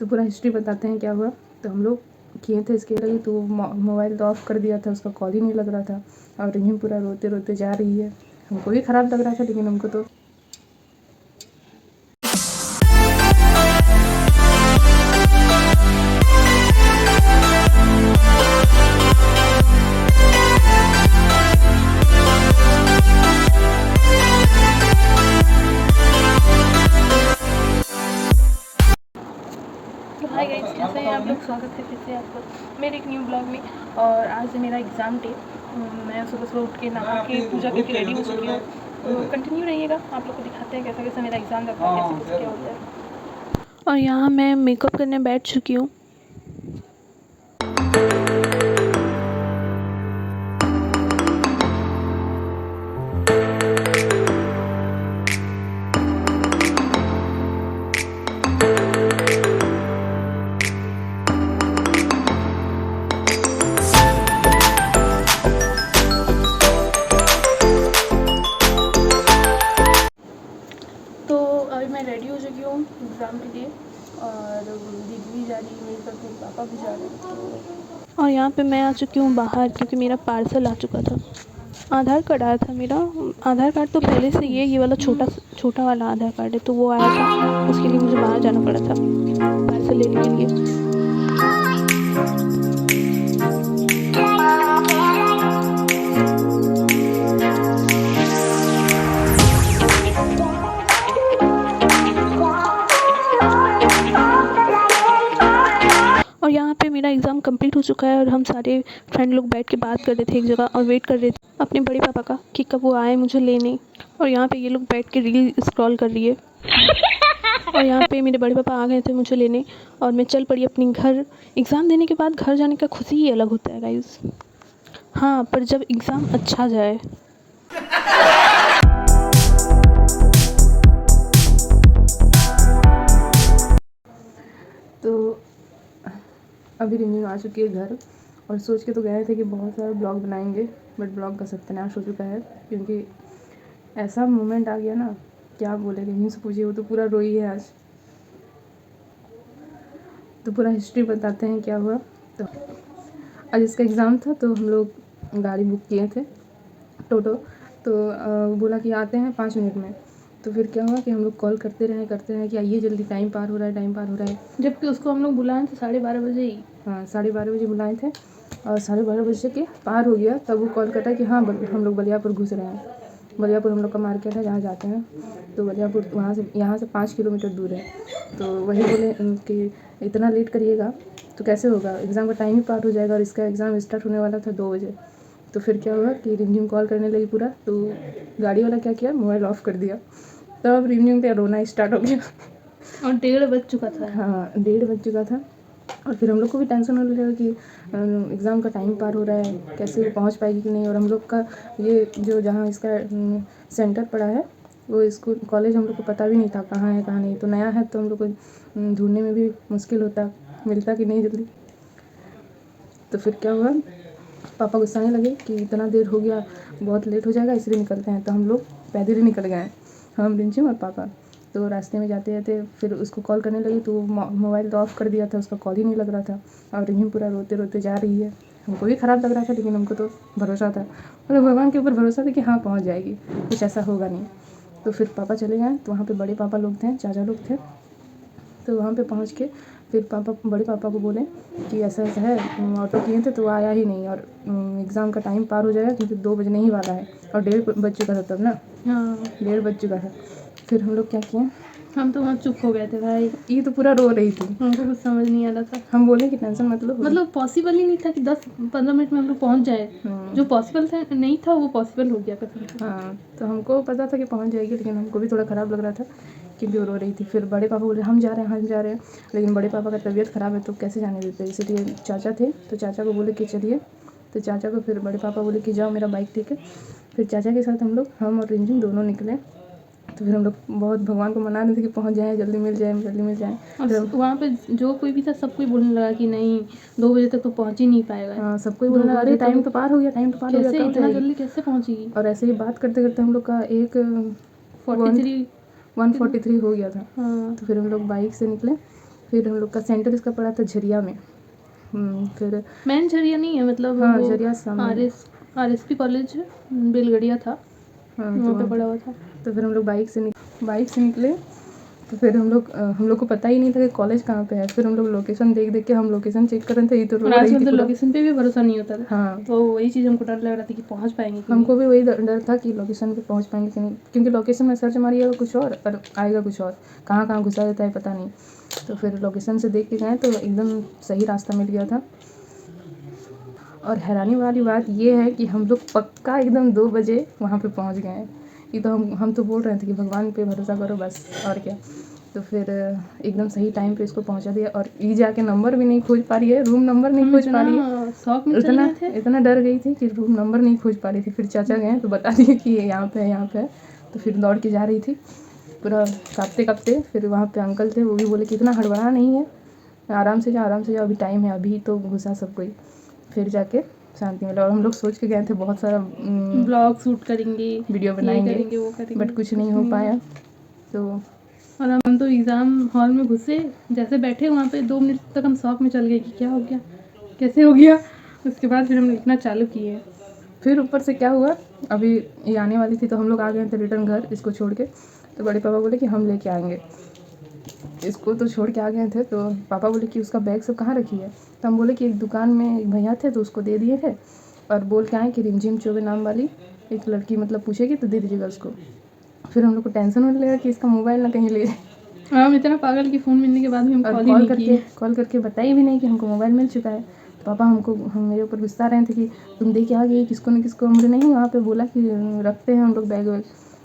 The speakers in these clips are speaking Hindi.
तो पूरा हिस्ट्री बताते हैं क्या हुआ। तो हम लोग किए थे इसके लिए, तो मोबाइल तो ऑफ़ कर दिया था, उसका कॉल ही नहीं लग रहा था और रिमझिम पूरा रोते रोते जा रही है। हमको भी ख़राब लग रहा था, लेकिन हमको तो हाय गाइस, कैसे हैं आप लोग। स्वागत है फिर से आपका मेरे एक न्यू ब्लॉग में। और आज है मेरा एग्ज़ाम डे। मैं सुबह सुबह उठ के नहा के पूजा करके रेडी हो चुकी हूँ। तो कंटिन्यू रहिएगा, आप लोग को दिखाते हैं कैसा कैसा मेरा एग्ज़ाम रहता है, कैसे कैसे क्या होता है। और यहाँ मैं मेकअप करने बैठ चुकी हूँ। तो अभी मैं रेडी हो चुकी हूँ एग्ज़ाम के लिए, और दीदी भी जा रही है मेरे साथ, मेरे पापा भी जा रहे हैं। और यहाँ पे मैं आ चुकी हूँ बाहर, क्योंकि मेरा पार्सल आ चुका था। आधार कार्ड आया था मेरा। आधार कार्ड तो पहले से ही है, ये वाला छोटा वाला आधार कार्ड है, तो वो आया था। उसके लिए मुझे बाहर जाना पड़ा था पार्सल लेने के लिए। और यहाँ पे मेरा एग्ज़ाम कंप्लीट हो चुका है, और हम सारे फ्रेंड लोग बैठ के बात कर रहे थे एक जगह, और वेट कर रहे थे अपने बड़े पापा का कि कब वो आए मुझे लेने। और यहाँ पे ये लोग बैठ के रील स्क्रॉल कर रही है। और यहाँ पे मेरे बड़े पापा आ गए थे मुझे लेने, और मैं चल पड़ी अपनी घर। एग्ज़ाम देने के बाद घर जाने का खुशी ही अलग होता है गाइस। हाँ, पर जब एग्ज़ाम अच्छा जाए। तो अभी रिमझिम आ चुकी है घर, और सोच के तो गए थे कि बहुत सारा ब्लॉग बनाएंगे, बट ब्लॉग का सत्यानाश हो चुका है, क्योंकि ऐसा मोमेंट आ गया ना, क्या बोले। रिमझिम से पूछिए, वो तो पूरा रोई है आज। तो पूरा हिस्ट्री बताते हैं क्या हुआ। तो आज इसका एग्ज़ाम था, तो हम लोग गाड़ी बुक किए थे, टोटो। तो बोला कि आते हैं 5 मिनट में। तो फिर क्या हुआ कि हम लोग कॉल करते रहे कि आइए जल्दी, टाइम पार हो रहा है। जबकि उसको हम लोग बुलाए थे 12:30 बजे ही। हाँ, 12:30 बजे बुलाए थे, और 12:30 बजे के पार हो गया तब वो कॉल करता है कि हाँ हम लोग बलियापुर घुस रहे हैं। बलियापुर हम लोग का मार्केट है जहाँ जाते हैं। तो बलियापुर वहाँ से, यहाँ से 5 किलोमीटर दूर है। तो वही बोले कि इतना लेट करिएगा तो कैसे होगा, एग्ज़ाम का टाइम ही पार हो जाएगा, और इसका एग्ज़ाम स्टार्ट होने वाला था 2 बजे। तो फिर क्या हुआ कि रिमझिम कॉल करने लगी पूरा, तो गाड़ी वाला क्या किया, मोबाइल ऑफ़ कर दिया। तब रिमझिम पे रोना स्टार्ट हो गया। और 1:30 बज चुका था। हाँ, 1:30 बज चुका था। और फिर हम लोग को भी टेंशन होने लगा कि एग्ज़ाम का टाइम पार हो रहा है, कैसे वो पहुँच पाएगी कि नहीं। और हम लोग का ये जो जहाँ इसका सेंटर पड़ा है, वो स्कूल कॉलेज हम लोग को पता भी नहीं था कहाँ है कहाँ नहीं। तो नया है, तो हम लोग को ढूंढने में भी मुश्किल होता, मिलता कि नहीं जल्दी। तो फिर क्या हुआ, पापा गुस्साने लगे कि इतना देर हो गया, बहुत लेट हो जाएगा, इसलिए निकलते हैं। तो हम लोग पैदल ही निकल गए, हम, रिमझिम और पापा। तो रास्ते में जाते जाते फिर उसको कॉल करने लगी, तो मोबाइल तो ऑफ़ कर दिया था, उसका कॉल ही नहीं लग रहा था और रिमझिम पूरा रोते रोते जा रही है। हमको भी ख़राब लग रहा था, लेकिन हमको तो भरोसा था, मतलब भगवान के ऊपर भरोसा था कि हाँ पहुँच जाएगी, कुछ ऐसा होगा नहीं। तो फिर पापा चले गए, तो वहाँ पे बड़े पापा लोग थे, चाचा लोग थे। तो वहाँ पे पहुँच के फिर बड़े पापा को बोले कि ऐसा ऐसा है, ऑटो किए थे तो वो आया ही नहीं, और एग्ज़ाम का टाइम पार हो जाएगा, क्योंकि 2 बजने ही वाला है, और 1:30 बज चुका था तब ना। हाँ, 1:30 बज चुका था। फिर हम लोग क्या किए, हम तो वहाँ चुप हो गए थे भाई। ये तो पूरा रो रही थी, हमको कुछ समझ नहीं आ रहा था। हम बोले कि टेंशन मतलब पॉसिबल ही नहीं था कि 10-15 मिनट में हम लोग पहुँच जाए। जो पॉसिबल था नहीं था, वो पॉसिबल हो गया कसम से। हाँ, तो हमको पता था कि पहुँच जाएगी, लेकिन हमको भी थोड़ा ख़राब लग रहा था क्योंकि वो रो रही थी। फिर बड़े पापा बोले हम जा रहे हैं, लेकिन बड़े पापा का तबीयत ख़राब है तो कैसे जाने देते, इसलिए चाचा थे, तो चाचा को बोले कि चलिए। तो चाचा को फिर बड़े पापा बोले कि जाओ, मेरा बाइक ठीक है। फिर चाचा के साथ हम और रिमझिम दोनों निकले। तो फिर हम लोग बहुत भगवान को मना रहे थे कि पहुँच जाएँ, जल्दी मिल जाए। और वहाँ पे जो कोई भी था, सब कोई बोलने लगा कि नहीं 2 बजे तक तो पहुँच ही नहीं पाएगा। हाँ, सब कोई बोल रहा, अरे टाइम तो पार हो गया, कैसे इतना जल्दी कैसे पहुँचेगी। और ऐसे ही बात करते करते हम लोग का 143 हो गया था। हाँ। तो फिर हम लोग बाइक से निकले, फिर हम लोग का सेंटर इसका पड़ा था झरिया में। फिर मैन झरिया नहीं है, मतलब हाँ वो झरिया सामने। RSP कॉलेज बेलगड़िया था, हाँ वहाँ पे पड़ा हुआ था। तो फिर हम लोग बाइक से निकले। तो फिर हम लोग को पता ही नहीं था कि कॉलेज कहाँ पे है। फिर हम लोग लोकेशन देख के हम लोकेशन चेक कर रहे थे, ये तो रो और रही आजकल थी तो पूरा। लोकेशन पे भी भरोसा नहीं होता था। हाँ तो वही चीज़ हमको डर लग रहा था कि पहुँच पाएंगे कि हमको भी वही डर था कि लोकेशन पे पहुंच पाएंगे कि नहीं, क्योंकि लोकेशन में सर्च मारिएगा कुछ और आएगा कुछ और, कहाँ कहाँ घुसा रहता है पता नहीं। तो फिर लोकेशन से देख के गए तो एकदम सही रास्ता मिल गया था। और हैरानी वाली बात ये है कि हम लोग पक्का एकदम 2 बजे वहाँ पे पहुँच गए हैं। ये तो हम तो बोल रहे थे कि भगवान पे भरोसा करो बस, और क्या। तो फिर एकदम सही टाइम पे इसको पहुँचा दिया। और ये जाके नंबर भी नहीं खोज पा रही है, रूम नंबर नहीं हम खोज पा रही है। इतना शौक में चल गए थे। इतना डर गई थी कि रूम नंबर नहीं खोज पा रही थी। फिर चाचा गए तो बता दिए कि ये यहाँ पे है, यहाँ पे है। तो फिर दौड़ के जा रही थी पूरा काँपते काँपते। फिर वहाँ पे अंकल थे, वो भी बोले कि इतना हड़बड़ा नहीं है, आराम से जाओ अभी टाइम है, अभी तो घुसा सब कोई। फिर जाके शांति मिला। और हम लोग सोच के गए थे बहुत सारा ब्लॉग शूट करेंगे, वीडियो ये बनाएंगे, करेंगे वो करेंगे, बट कुछ नहीं हो पाया। तो और हम तो एग्ज़ाम हॉल में घुसे, जैसे बैठे वहाँ पे 2 मिनट तक हम शौक में चल गए कि क्या हो गया, कैसे हो गया। उसके बाद फिर हम लिखना चालू किए। फिर ऊपर से क्या हुआ, अभी ये आने वाली थी तो हम लोग आ गए थे रिटर्न घर इसको छोड़ के। तो बड़े पापा बोले कि हम लेके आएंगे इसको, तो छोड़ के आ गए थे। तो पापा बोले कि उसका बैग सब कहाँ रखी है। तो हम बोले कि एक दुकान में एक भैया थे तो उसको दे दिए थे, और बोल के आए कि रिमझिम चौबे नाम वाली एक लड़की मतलब पूछेगी तो दे दीजिएगा उसको। फिर हम लोग को टेंशन होने लगा कि इसका मोबाइल ना कहीं ले जाए। और हम इतना पागल कि फ़ोन मिलने के बाद भी हम और कॉल ही नहीं किए। कॉल करके बताई भी नहीं कि हमको मोबाइल मिल चुका है। तो पापा हम मेरे ऊपर गुस्सा रहे थे कि तुम दे के आ गई किसको न किसको। मुझे नहीं वहाँ पे बोला कि रखते हैं हम लोग बैग वैग,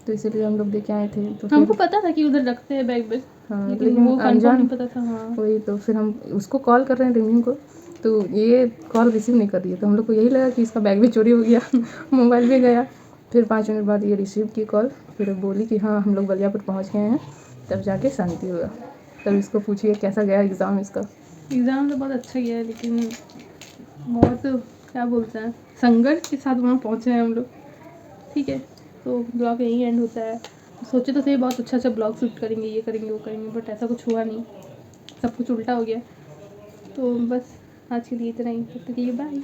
तो इसीलिए हम लोग दे के आए थे। तो हमको फिर पता था कि उधर रखते हैं बैग, हाँ लेकिन वो कंफर्म नहीं पता था। हाँ वही तो फिर हम उसको कॉल कर रहे हैं रिमिन को, तो ये कॉल रिसीव नहीं कर रही है। तो हम लोग को यही लगा कि इसका बैग भी चोरी हो गया मोबाइल भी गया। फिर 5 मिनट बाद ये रिसीव की कॉल, फिर बोली कि हाँ हम लोग बलियापुर पहुँच गए हैं। तब जाके शांति हुआ। तब इसको पूछिए कैसा गया एग्ज़ाम इसका। एग्ज़ाम तो बहुत अच्छा गया है, लेकिन बहुत क्या बोलते हैं संघर्ष के साथ वहाँ पहुँचे हैं हम लोग। ठीक है, तो ब्लॉग यहीं एंड होता है। सोचे तो थे बहुत अच्छा ब्लॉग शूट करेंगे, ये करेंगे वो करेंगे, बट ऐसा कुछ हुआ नहीं, सब कुछ उल्टा हो गया। तो बस आज के लिए इतना ही, तब तक के लिए बाय।